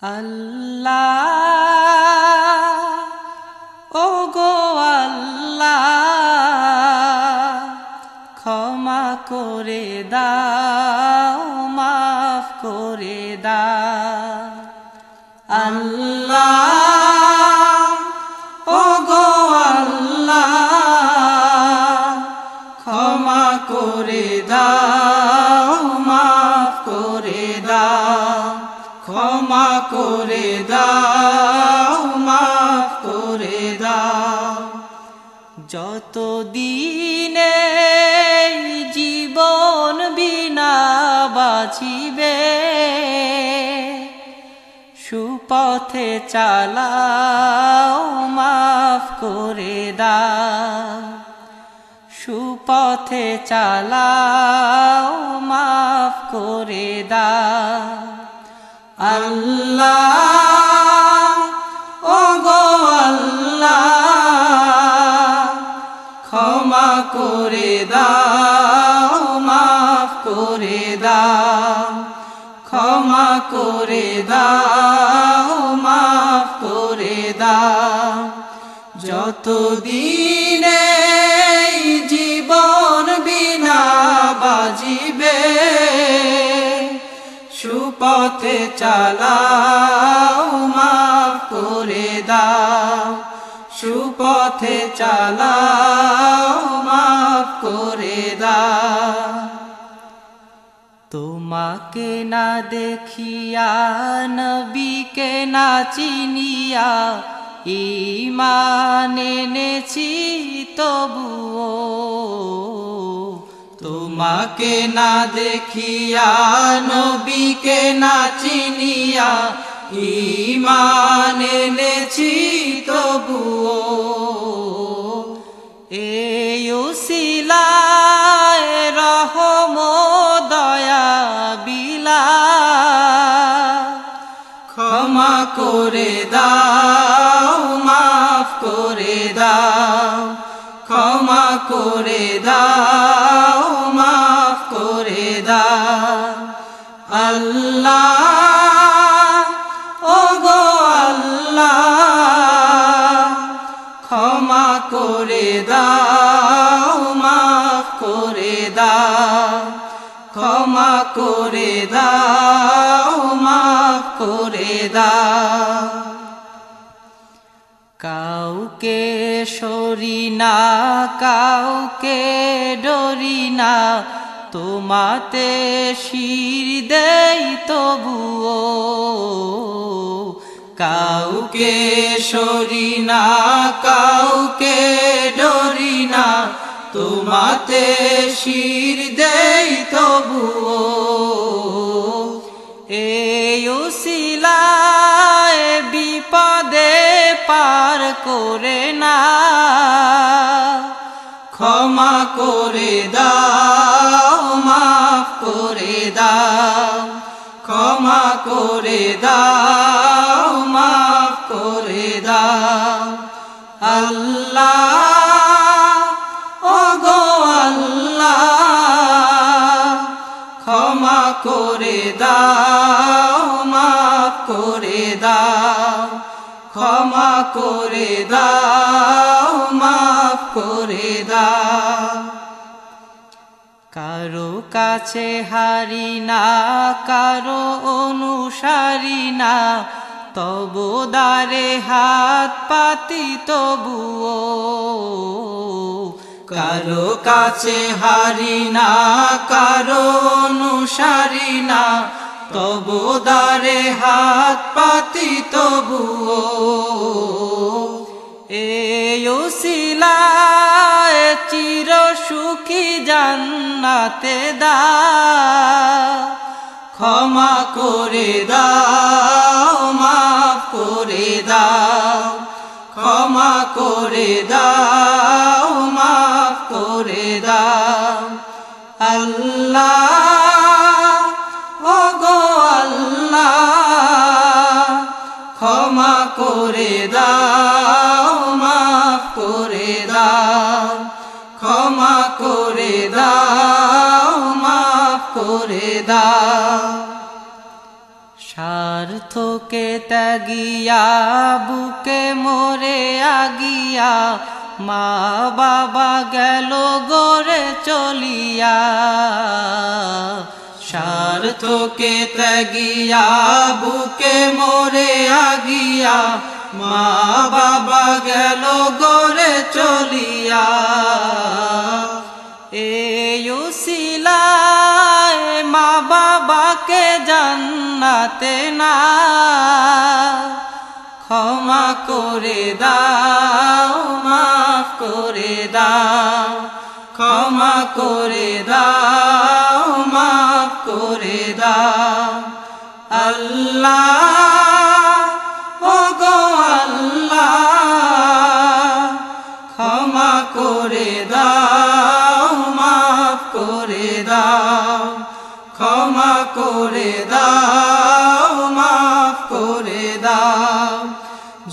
আল্লাহ ও গো আল্লাহ ক্ষমা করে দাও মাফ করে দাও আল্লাহ ও গো আল্লাহ ক্ষমা করে দাও মাফ করে দাও ক্ষমা করে দাও মাফ করে দাও যতদিনে জীবন বিনা বাঁচিবে সুপথে চালাও মাফ করে দাও সুপথে চালাও মাফ করে দাও আল্লাহ ও গো আল্লাহ ক্ষমা করে দাও মাফ করে দাও ক্ষমা করে দাও মাফ করে দাও যতদিনে জীবন বিনা বাজিবে সুপথে চালাও মাফ করে দাও সুপথে চালাও মাফ করে দাও তোমাকে না দেখিয়া নবীকে না চিনিয়া ঈমান এনেছি তবুও তোমাকে না দেখিয়া নবীকে না চিনিয়া ঈমান এনেছি তবুও এই উসিলায় রহম দয়া বিলা ক্ষমা করে দাও মাফ করে দাও ক্ষমা করে দাও মাফ করে দাও আল্লাহ ও গো আল্লাহ ক্ষমা করে দাও মাফ করে দাও ক্ষমা করে দাও মাফ করে দাও কাউকে সরি না কাউকে ডরি না তোমাতে শির দেই তবুও কাউকে সরি না কাউকে ডরি না তোমাতে শির দেই তবুও এই উসিলায় বিপদে পার করে না ক্ষমা করে দাও মাফ করে দাও ক্ষমা করে দাও মাফ করে দাও আল্লাহ ও গো আল্লাহ ক্ষমা করে দাও মাফ করে দাও ক্ষমা করে দাও মাফ করে দাও কারো কাছে হারি না কারো অনুসারী না তবু দ্বারে হাত পাতি তবুও কারো কাছে হারি না কারো অনুসারী না তবু দ্বারে হাত পাতি তবুও এই উসিলায় চির সুখী জান্নাতে দাও ক্ষমা করে দাও মাফ করে দাও ক্ষমা করে দাও মাফ করে দাও আল্লাহ ও গো আল্লাহ ক্ষমা করে দাও মাফ করে দাও ক্ষমা করে দাও মাফ করে দাও স্বার্থকে ত্যাগিয়া বুকে মোরে আগিয়া মা বাবা গেল গড়ে চলিয়া। স্বার্থকে ত্যাগিয়া বুকে মোরে আগিয়া মা বাবা গেল গড়ে চলিয়া। এই উসিলায় মা বাবাকে জান্নাতে না ক্ষমা করে দাও, মাফ করে দাও, ক্ষমা করে দাও, মাফ করে দাও। আল্লাহ ওগো আল্লাহ ক্ষমা করে দাও, মাফ করে দাও, ক্ষমা করে দাও, মাফ করে দাও।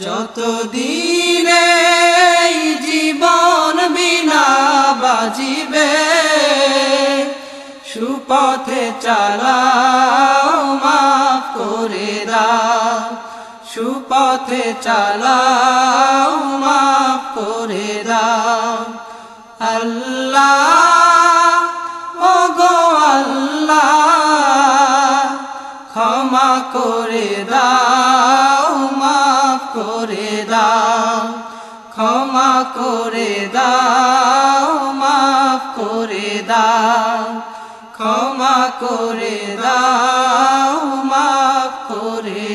যতদিনে এই জীবন বিনা বাজিবে সুপথে চালাও, মাফ করে দাও, সুপথে চালাও, মাফ করে দাও। আল্লাহ ওগো আল্লাহ ক্ষমা করে দাও, মাফ করে দাও, ক্ষমা করে দাও, মাফ করে দাও, ক্ষমা করে দাও, মাফ করে